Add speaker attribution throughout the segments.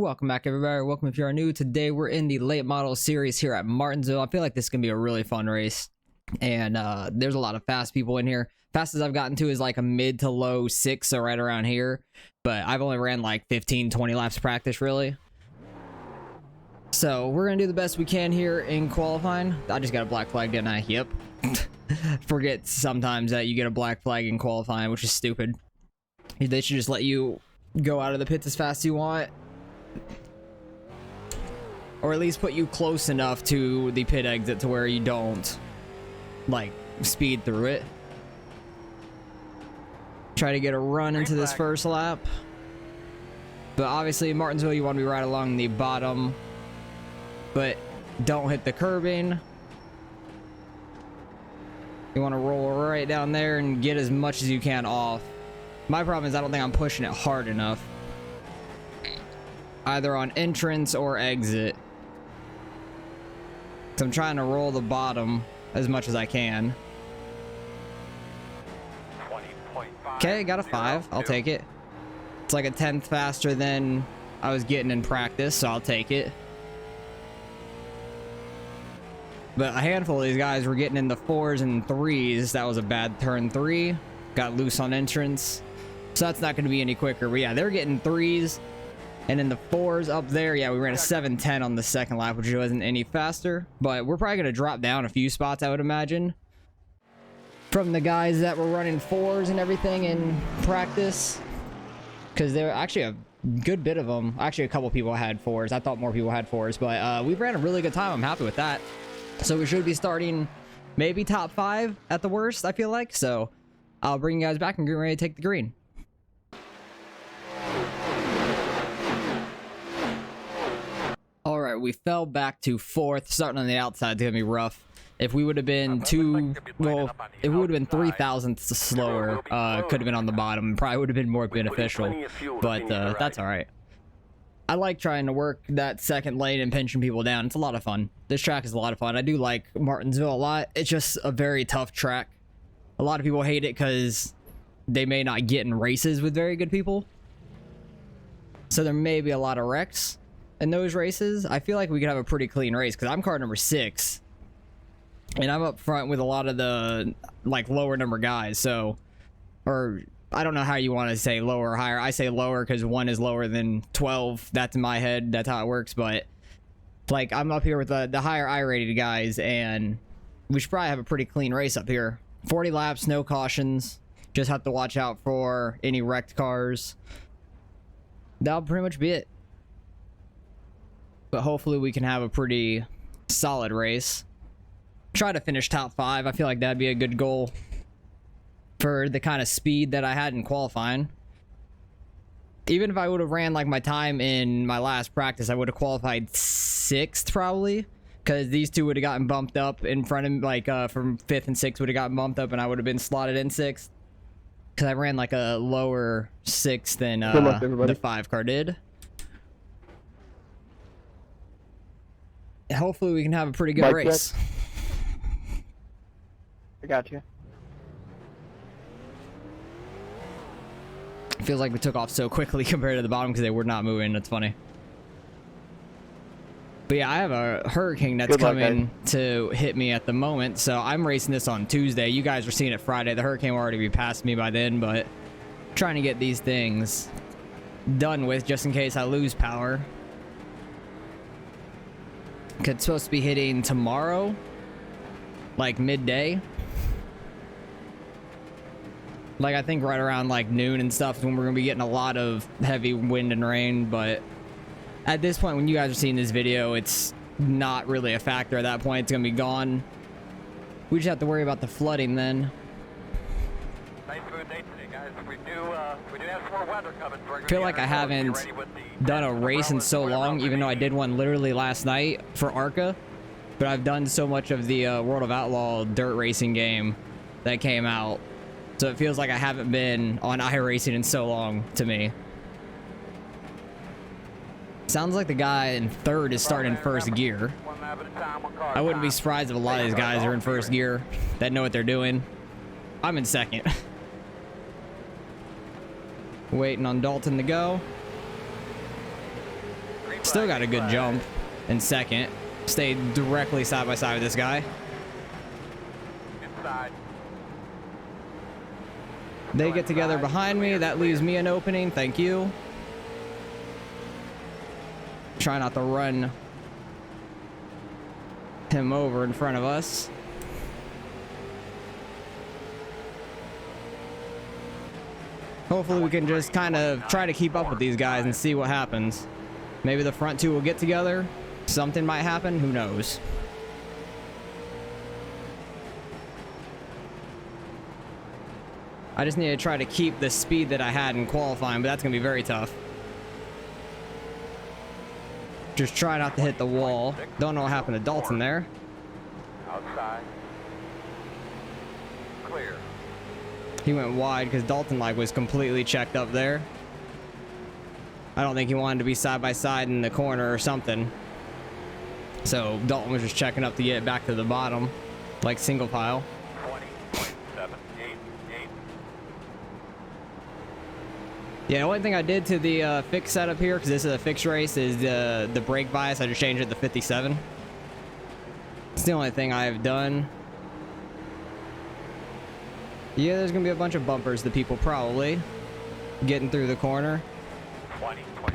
Speaker 1: Welcome back, everybody. Welcome if you are new. Today we're in the late model series here at Martinsville. I feel like this is gonna be a really fun race, and there's a lot of fast people in here. Fastest I've gotten to is like a mid to low 6, so right around here, but I've only ran like 15-20 laps of practice really. So we're gonna do the best we can here in qualifying. I just got a black flag, didn't I? Yep. Forget sometimes that you get a black flag in qualifying, which is stupid. They should just let you go out of the pits as fast as you want, or at least put you close enough to the pit exit to where you don't like speed through it. Try to get a run into this first lap, but obviously in Martinsville you want to be right along the bottom, but don't hit the curbing. You want to roll right down there and get as much as you can off. My problem is I don't think I'm pushing it hard enough, either on entrance or exit. So I'm trying to roll the bottom as much as I can. Okay, got a 5. I'll take it. It's like a 10th faster than I was getting in practice, so I'll take it. But a handful of these guys were getting in the 4s and 3s. That was a bad turn 3. Got loose on entrance. So that's not going to be any quicker. But yeah, they're getting 3s. And then the 4s up there, yeah, we ran a 7:10 on the second lap, which wasn't any faster. But we're probably going to drop down a few spots, I would imagine, from the guys that were running 4s and everything in practice. Because there were actually a good bit of them. Actually, a couple people had 4s. I thought more people had 4s. But we ran a really good time. I'm happy with that. So we should be starting maybe top 5 at the worst, I feel like. So I'll bring you guys back and get ready to take the green. All right, we fell back to 4th. Starting on the outside is gonna be rough. If we would have been if we would have been 3 thousandths slower, could have been on the bottom. Probably would have been more beneficial, but that's all right. I like trying to work that second lane and pinching people down. It's a lot of fun. This track is a lot of fun. I do like Martinsville a lot. It's just a very tough track. A lot of people hate it because they may not get in races with very good people. So there may be a lot of wrecks in those races. I feel like we could have a pretty clean race because I'm car number 6. And I'm up front with a lot of the like lower number guys. So, or I don't know how you want to say lower or higher. I say lower because 1 is lower than 12. That's in my head. That's how it works. But like I'm up here with the higher I-rated guys, and we should probably have a pretty clean race up here. 40 laps, no cautions. Just have to watch out for any wrecked cars. That'll pretty much be it. But hopefully we can have a pretty solid race. Try to finish top 5. I feel like that'd be a good goal for the kind of speed that I had in qualifying. Even if I would have ran like my time in my last practice, I would have qualified 6th probably, because these two would have gotten bumped up in front of like from 5th and 6th would have gotten bumped up, and I would have been slotted in 6th because I ran like a lower 6th than the 5 car did. Hopefully we can have a pretty good race.
Speaker 2: I got you.
Speaker 1: Feels like we took off so quickly compared to the bottom because they were not moving. That's funny. But yeah, I have a hurricane that's coming to hit me at the moment, so I'm racing this on Tuesday. You guys are seeing it Friday. The hurricane will already be past me by then, but trying to get these things done with just in case I lose power. It's supposed to be hitting tomorrow, like midday. Like I think right around like noon and stuff is when we're gonna be getting a lot of heavy wind and rain. But at this point, when you guys are seeing this video, it's not really a factor. At that point, it's gonna be gone. We just have to worry about the flooding then. I feel like I haven't done a race in so long, even though I did one literally last night for ARCA. But I've done so much of the World of Outlaw dirt racing game that came out. So it feels like I haven't been on iRacing in so long to me. Sounds like the guy in 3rd is starting in 1st gear. I wouldn't be surprised if a lot of these guys are in 1st gear that know what they're doing. I'm in 2nd. Waiting on Dalton to go. Still got a good jump in second. Stayed directly side by side with this guy.
Speaker 2: Inside.
Speaker 1: They get together behind me. That leaves me an opening. Thank you. Try not to run him over in front of us. Hopefully we can just kind of try to keep up with these guys and see what happens. Maybe the front two will get together. Something might happen. Who knows? I just need to try to keep the speed that I had in qualifying, but that's going to be very tough. Just try not to hit the wall. Don't know what happened to Dalton there.
Speaker 2: Outside. Clear.
Speaker 1: He went wide because Dalton like was completely checked up there. I don't think he wanted to be side by side in the corner or something. So Dalton was just checking up to get back to the bottom, like single file.
Speaker 2: 20.788.
Speaker 1: Yeah, the only thing I did to the fixed setup here, because this is a fixed race, is the brake bias. I just changed it to 57. It's the only thing I've done. Yeah, there's gonna be a bunch of bumpers to people probably getting through the corner.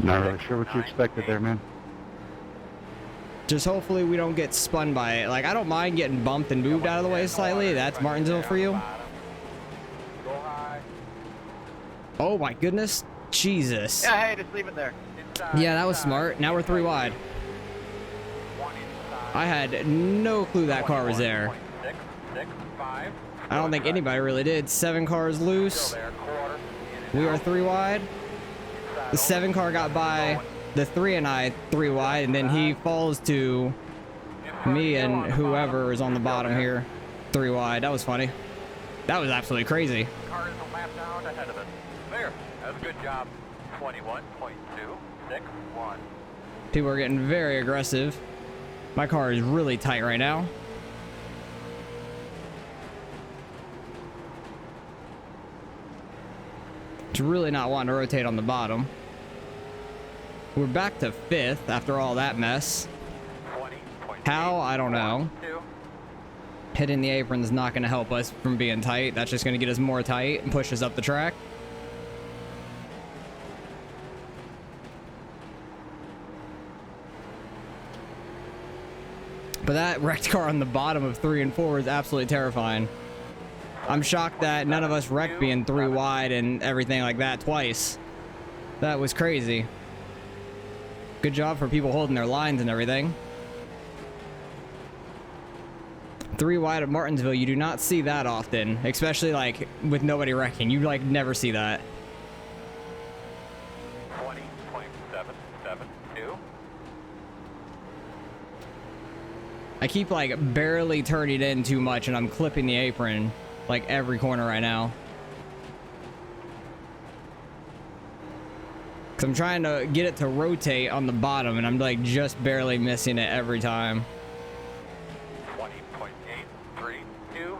Speaker 3: Not really sure what you expected there, man.
Speaker 1: Just hopefully we don't get spun by it. Like, I don't mind getting bumped and moved out of the way slightly. That's Martinsville for you. Oh my goodness. Jesus.
Speaker 4: Yeah, hey, just leave it there.
Speaker 1: Yeah, that was smart. Now we're 3 wide. I had no clue that car was there. I don't think anybody really did. 7 cars loose. We are 3 wide. The 7 car got by the 3 and I 3 wide, and then he falls to me and whoever is on the bottom here 3 wide. That was funny. That was absolutely crazy.
Speaker 2: Car is a lap down ahead of us. There. That's a good job. 21.261.
Speaker 1: People are getting very aggressive. My car is really tight right now. It's really not wanting to rotate on the bottom. We're back to 5th after all that mess. How? I don't know. Hitting the apron is not going to help us from being tight. That's just going to get us more tight and push us up the track. But that wrecked car on the bottom of 3 and 4 is absolutely terrifying. I'm shocked that none of us wrecked being 3 wide and everything like that twice. That was crazy. Good job for people holding their lines and everything. 3 wide at Martinsville, you do not see that often, especially like with nobody wrecking. You like never see that.
Speaker 2: 20.772.
Speaker 1: I keep like barely turning in too much and I'm clipping the apron like every corner right now. Cause I'm trying to get it to rotate on the bottom and I'm like just barely missing it every time.
Speaker 2: 20.832.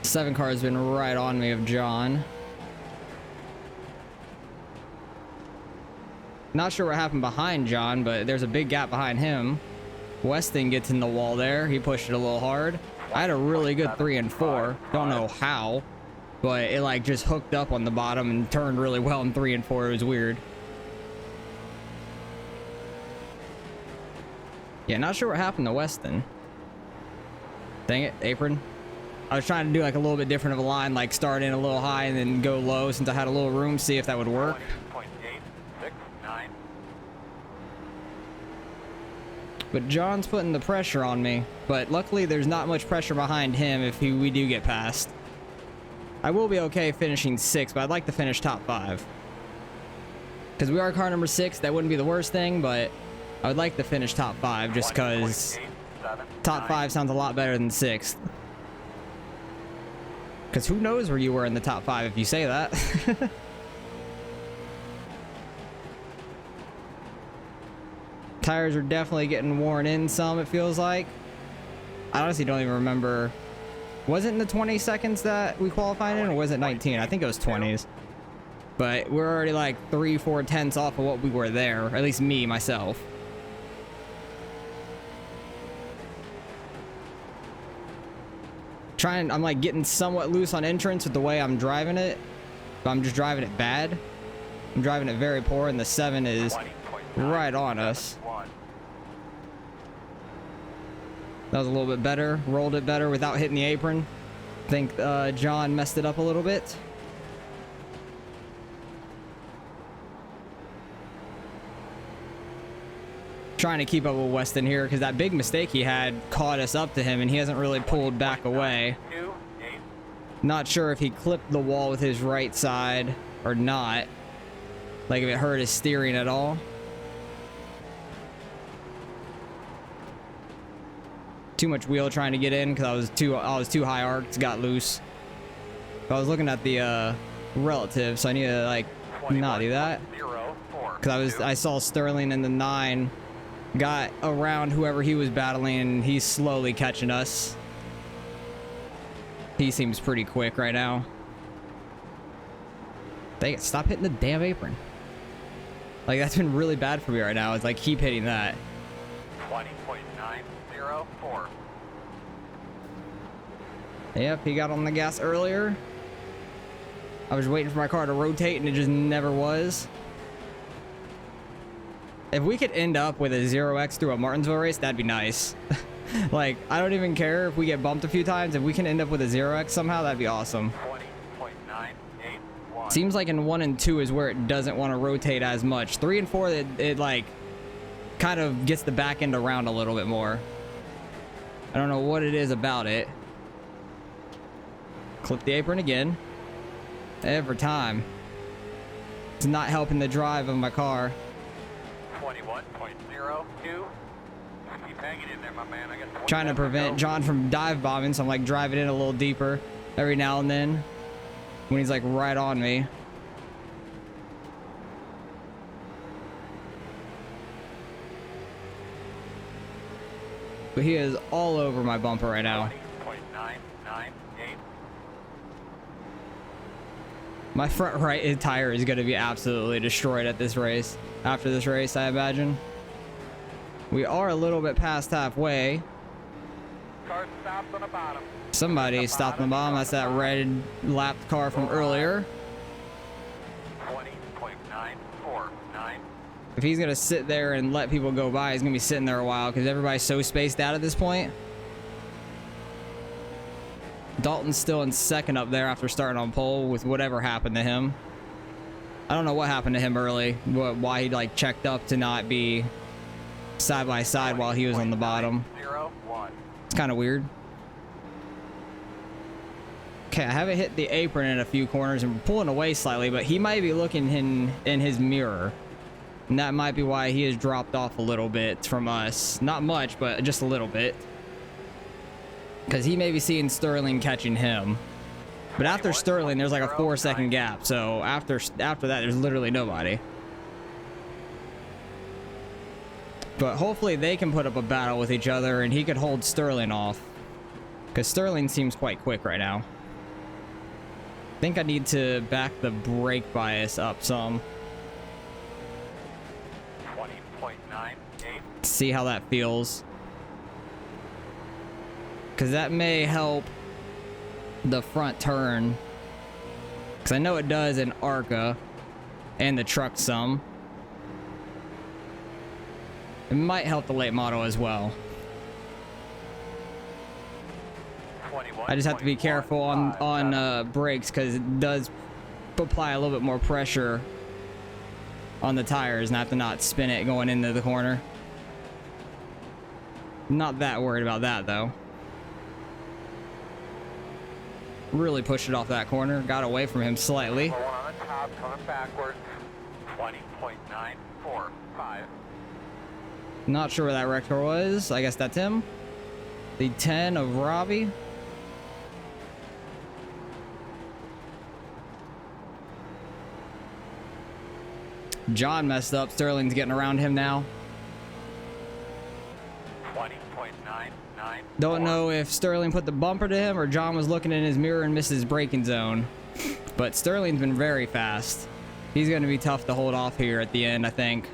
Speaker 1: Seven car has been right on me of John. Not sure what happened behind John, but there's a big gap behind him. Weston gets in the wall there. He pushed it a little hard. I had a really good 3 and 4. Don't know how, but it like just hooked up on the bottom and turned really well in 3 and 4. It was weird. Yeah, not sure what happened to Weston. Dang it, apron. I was trying to do like a little bit different of a line, like start in a little high and then go low since I had a little room, see if that would work.
Speaker 2: 20.869.
Speaker 1: But John's putting the pressure on me. But luckily there's not much pressure behind him if we do get past. I will be okay finishing 6th, but I'd like to finish top 5. Because we are car number 6, that wouldn't be the worst thing, but I would like to finish top 5 just because top 5 sounds a lot better than 6th. Because who knows where you were in the top 5 if you say that. Tires are definitely getting worn in some, it feels like. I honestly don't even remember. Was it in the 20 seconds that we qualified in, or was it 19? I think it was 20s. But we're already like 3-4 tenths off of what we were there. Or at least me, myself. I'm like getting somewhat loose on entrance with the way I'm driving it. But I'm just driving it bad. I'm driving it very poor, and the 7 is right on us. That was a little bit better. Rolled it better without hitting the apron. I think John messed it up a little bit. Trying to keep up with Weston here because that big mistake he had caught us up to him, and he hasn't really pulled back away. Not sure if he clipped the wall with his right side or not. Like if it hurt his steering at all. Too much wheel trying to get in because I was too high arced, got loose. But I was looking at the relative, so I need to like not do that. Because I saw Sterling in the 9 got around whoever he was battling, and he's slowly catching us. He seems pretty quick right now. Dang it, stop hitting the damn apron. Like, that's been really bad for me right now. It's like, keep hitting that.
Speaker 2: 20.904.
Speaker 1: Yep, he got on the gas earlier. I was waiting for my car to rotate, and it just never was. If we could end up with a 0x through a Martinsville race, that'd be nice. Like, I don't even care if we get bumped a few times. If we can end up with a 0x somehow, that'd be awesome.
Speaker 2: 20.981.
Speaker 1: Seems like in 1 and 2 is where it doesn't want to rotate as much. 3 and 4, it like kind of gets the back end around a little bit more. I don't know what it is about it. Clip the apron again. Every time. It's not helping the drive of my car.
Speaker 2: 21.02. Keep hanging in there, my man. I got
Speaker 1: Trying to prevent John from dive bombing, so I'm like driving in a little deeper every now and then when he's like right on me. But he is all over my bumper right now.
Speaker 2: 20.998.
Speaker 1: My front right tire is going to be absolutely destroyed at this race. After this race, I imagine. We are a little bit past halfway.
Speaker 2: Car stopped on the bottom.
Speaker 1: Somebody stopped on the bottom. That's that red lapped car from earlier.
Speaker 2: 20.949.
Speaker 1: If he's going to sit there and let people go by, he's going to be sitting there a while because everybody's so spaced out at this point. Dalton's still in second up there after starting on pole with whatever happened to him. I don't know what happened to him early, why he like checked up to not be side by side while he was on the bottom. It's kind of weird. Okay, I haven't hit the apron in a few corners and pulling away slightly, but he might be looking in his mirror. And that might be why he has dropped off a little bit from us. Not much, but just a little bit. Because he may be seeing Sterling catching him. But after Sterling, there's like a 4-second gap. So after that, there's literally nobody. But hopefully they can put up a battle with each other and he could hold Sterling off. Because Sterling seems quite quick right now. I think I need to back the brake bias up some.
Speaker 2: 20.98.
Speaker 1: See how that feels. Because that may help the front turn. Because I know it does in ARCA and the truck some. It might help the late model as well. I just have to be careful on brakes because it does apply a little bit more pressure on the tires and I have to not spin it going into the corner. Not that worried about that though. Really pushed it off that corner. Got away from him slightly.
Speaker 2: On the top, coming backwards. 20.945.
Speaker 1: Not sure where that wrecker was. I guess that's him. The 10 of Robbie. John messed up. Sterling's getting around him now.
Speaker 2: 20.994.
Speaker 1: Don't know if Sterling put the bumper to him or John was looking in his mirror and missed his braking zone. But Sterling's been very fast. He's going to be tough to hold off here at the end, I think.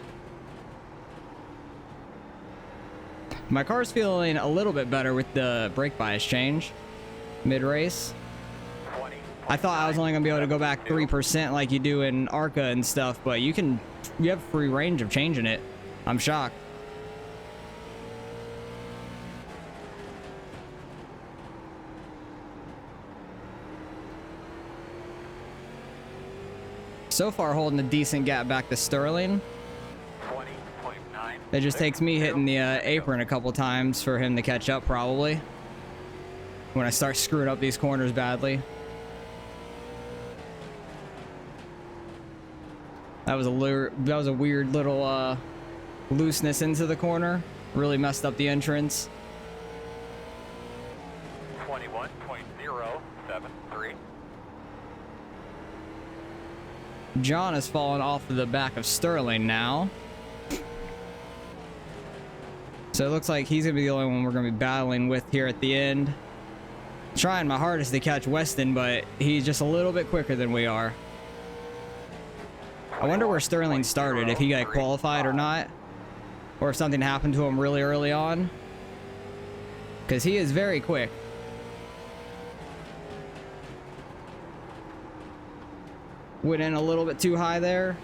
Speaker 1: My car's feeling a little bit better with the brake bias change mid-race. I thought I was only going to be able to go back 3% like you do in ARCA and stuff, but you have free range of changing it. I'm shocked. So far holding a decent gap back to Sterling.
Speaker 2: 20.9.
Speaker 1: It just takes me hitting the apron a couple times for him to catch up, probably, when I start screwing up these corners badly. That was a weird little looseness into the corner. Really messed up the entrance.
Speaker 2: 21.073.
Speaker 1: John has fallen off of the back of Sterling now. So it looks like he's going to be the only one we're going to be battling with here at the end. Trying my hardest to catch Weston, but he's just a little bit quicker than we are. I wonder where Sterling started, if he got qualified or not. Or if something happened to him really early on. Because he is very quick. Went in a little bit too high there.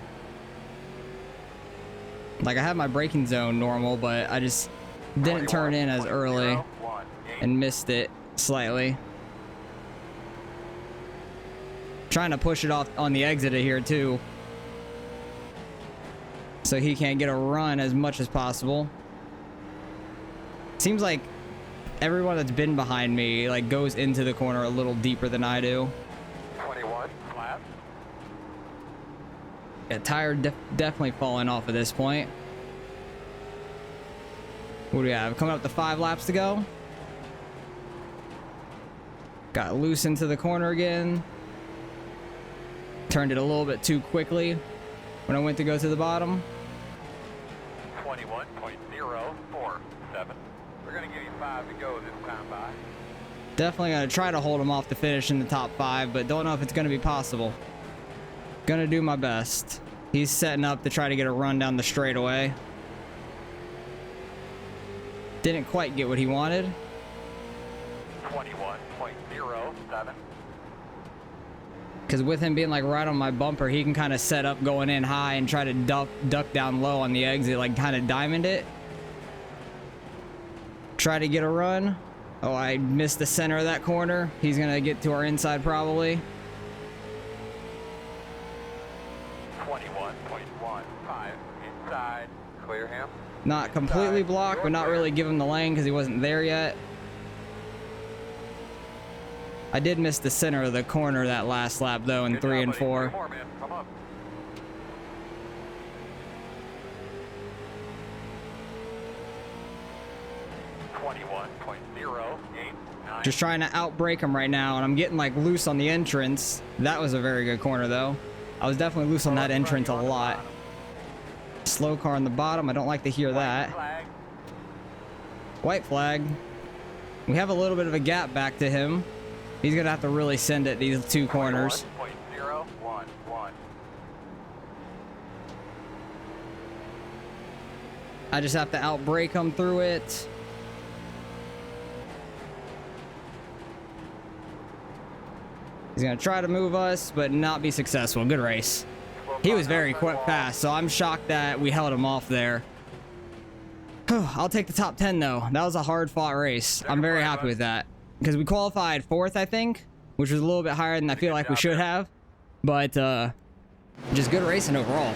Speaker 1: Like, I had my braking zone normal, but I just didn't turn in as early and missed it slightly. Trying to push it off on the exit here too, so he can't get a run as much as possible. Seems like everyone that's been behind me like goes into the corner a little deeper than I do.
Speaker 2: 21 flat.
Speaker 1: Yeah, tire definitely falling off at this point. What do we have? Coming up to 5 laps to go. Got loose into the corner again. Turned it a little bit too quickly when I went to go to the bottom.
Speaker 2: 21.047. We're going to give you 5 to go this time by.
Speaker 1: Definitely going to try to hold him off to finish in the top 5, but don't know if it's going to be possible. Gonna do my best. He's setting up to try to get a run down the straightaway. Didn't quite get what he wanted.
Speaker 2: 21.07.
Speaker 1: Because with him being like right on my bumper, he can kind of set up going in high and try to duck down low on the exit, like kind of diamond it. Try to get a run. Oh, I missed the center of that corner. He's gonna get to our inside probably.
Speaker 2: 21.15 inside. Clear him.
Speaker 1: Not completely blocked, but not really give him the lane because he wasn't there yet. I did miss the center of the corner that last lap though in 3 and 4.
Speaker 2: More, man. Come up.
Speaker 1: Just trying to outbrake him right now, and I'm getting like loose on the entrance. That was a very good corner though. I was definitely loose on that entrance a lot. Slow car on the bottom. I don't like to hear that. White flag. We have a little bit of a gap back to him. He's gonna have to really send it these 2 corners.
Speaker 2: 21.011.
Speaker 1: I just have to outbrake him through it. He's gonna try to move us, but not be successful. Good race. He was very quick, fast, so I'm shocked that we held him off there. I'll take the top 10 though. That was a hard-fought race. I'm very happy with that because we qualified 4th, I think, which was a little bit higher than I feel like we should have. But just good racing overall.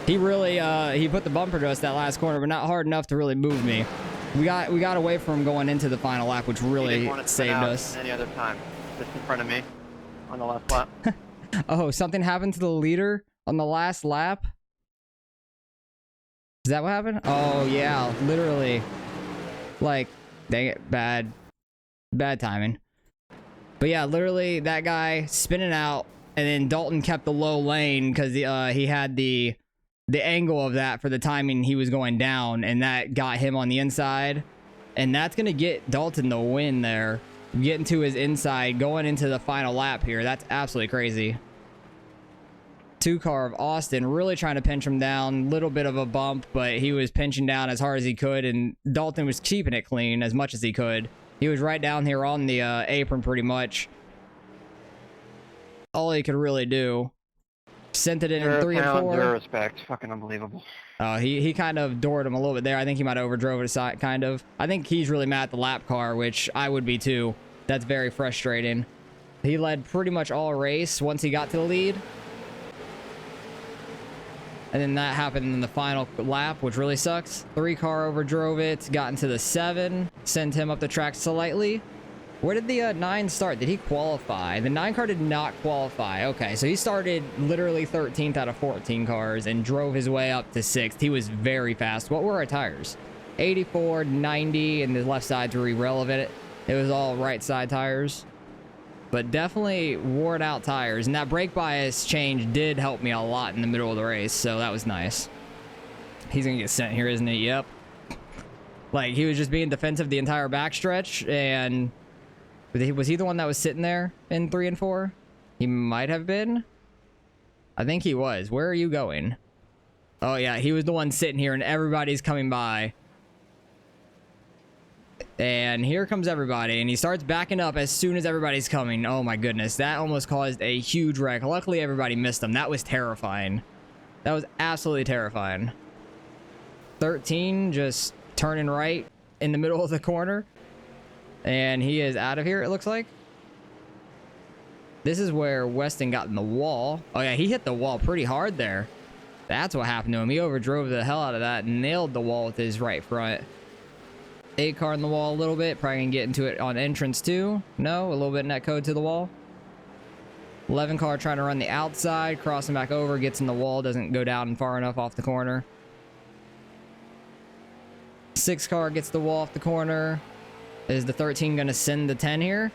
Speaker 1: He really he put the bumper to us that last corner, but not hard enough to really move me. We got away from him going into the final lap, which really saved us.
Speaker 4: Any other time, just in front of me, on the last lap.
Speaker 1: Oh, something happened to the leader on the last lap? Is that what happened? Oh, yeah, literally. Like, dang it, bad timing. But yeah, literally, that guy spinning out, and then Dalton kept the low lane because he had the angle of that for the timing he was going down, and that got him on the inside. And that's going to get Dalton the win there. Getting to his inside, going into the final lap here. That's absolutely crazy. 2-car of Austin really trying to pinch him down. Little bit of a bump, but he was pinching down as hard as he could, and Dalton was keeping it clean as much as he could. He was right down here on the apron pretty much. All he could really do. Sent it in 3 and 4.
Speaker 4: Zero respect. Fucking unbelievable.
Speaker 1: He kind of doored him a little bit there. I think he might have overdrove it aside, kind of. I think he's really mad at the lap car, which I would be too. That's very frustrating. He led pretty much all race once he got to the lead. And then that happened in the final lap, which really sucks. 3-car overdrove it, got into the 7, sent him up the track slightly. Where did the 9 start? Did he qualify? The 9-car did not qualify. Okay, so he started literally 13th out of 14 cars and drove his way up to 6th. He was very fast. What were our tires? 84, 90, and the left sides were irrelevant. It was all right side tires. But definitely worn out tires. And that brake bias change did help me a lot in the middle of the race, so that was nice. He's going to get sent here, isn't he? Yep. Like, he was just being defensive the entire backstretch, and... Was he the one that was sitting there in 3 and 4? He might have been. I think he was. Where are you going? Oh, yeah. He was the one sitting here, and everybody's coming by. And here comes everybody, and he starts backing up as soon as everybody's coming. Oh, my goodness. That almost caused a huge wreck. Luckily, everybody missed him. That was terrifying. That was absolutely terrifying. 13 just turning right in the middle of the corner. And he is out of here, it looks like. This is where Weston got in the wall. Oh, yeah, he hit the wall pretty hard there. That's what happened to him. He overdrove the hell out of that and nailed the wall with his right front. 8-car in the wall a little bit. Probably gonna get into it on entrance too. No, a little bit net code to the wall. 11-car trying to run the outside. Crossing back over. Gets in the wall. Doesn't go down far enough off the corner. 6-car gets the wall off the corner. Is the 13 going to send the 10 here?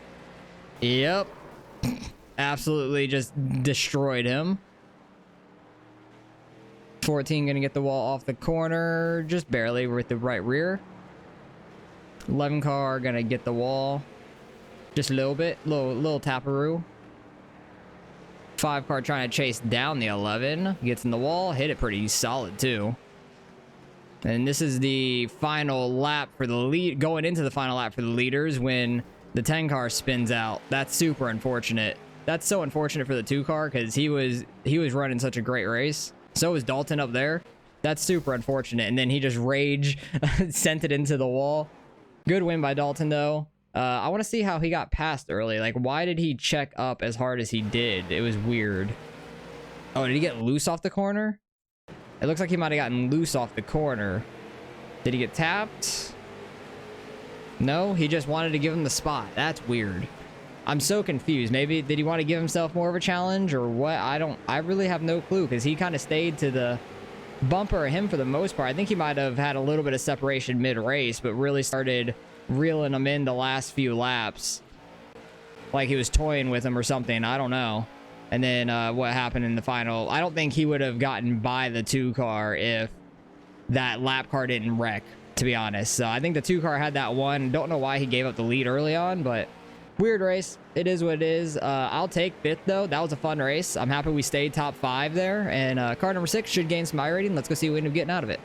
Speaker 1: Yep. Absolutely just destroyed him. 14 going to get the wall off the corner. Just barely with the right rear. 11-car going to get the wall. Just a little bit. Little taparoo. 5-car trying to chase down the 11. Gets in the wall. Hit it pretty solid too. And this is the final lap for the lead, going into the final lap for the leaders when the 10-car spins out. That's super unfortunate. That's so unfortunate for the 2-car because he was running such a great race. So was Dalton up there. That's super unfortunate. And then he just rage sent it into the wall. Good win by Dalton though. I want to see how he got past early. Like, why did he check up as hard as he did? It was weird. Oh, did he get loose off the corner? It looks like he might have gotten loose off the corner. Did he get tapped? No, he just wanted to give him the spot. That's weird. I'm so confused. Maybe did he want to give himself more of a challenge or what? I really have no clue because he kind of stayed to the bumper of him for the most part. I think he might have had a little bit of separation mid-race, but really started reeling him in the last few laps. Like he was toying with him or something. I don't know. And then what happened in the final, I don't think he would have gotten by the 2-car if that lap car didn't wreck, to be honest. So I think the 2-car had that one. Don't know why he gave up the lead early on, but weird race. It is what it is. I'll take 5th, though. That was a fun race. I'm happy we stayed top 5 there. And car number 6 should gain some iRating. Let's go see what we end up getting out of it.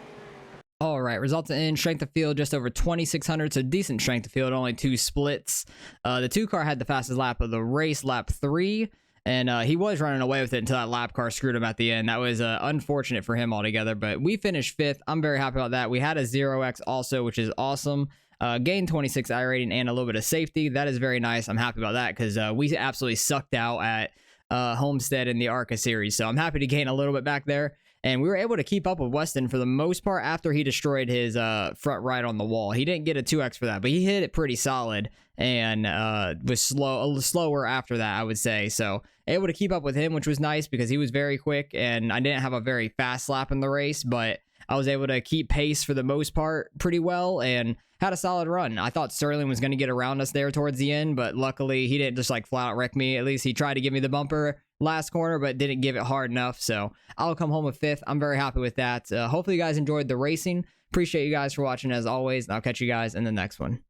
Speaker 1: All right, results in strength of field just over 2,600, so decent strength of field, only 2 splits. The 2-car had the fastest lap of the race, lap 3. And he was running away with it until that lap car screwed him at the end. That was unfortunate for him altogether, but we finished 5th. I'm very happy about that. We had a 0x also, which is awesome. Gained 26 iRating and a little bit of safety. That is very nice. I'm happy about that because we absolutely sucked out at Homestead in the ARCA series. So I'm happy to gain a little bit back there. And we were able to keep up with Weston for the most part after he destroyed his front right on the wall. He didn't get a 2x for that, but he hit it pretty solid and was slower after that, I would say. So able to keep up with him, which was nice because he was very quick and I didn't have a very fast lap in the race, but I was able to keep pace for the most part pretty well and had a solid run. I thought Sterling was going to get around us there towards the end, but luckily he didn't just like flat out wreck me. At least he tried to give me the bumper last corner, but didn't give it hard enough. So I'll come home with 5th. I'm very happy with that. Hopefully you guys enjoyed the racing. Appreciate you guys for watching as always. And I'll catch you guys in the next one.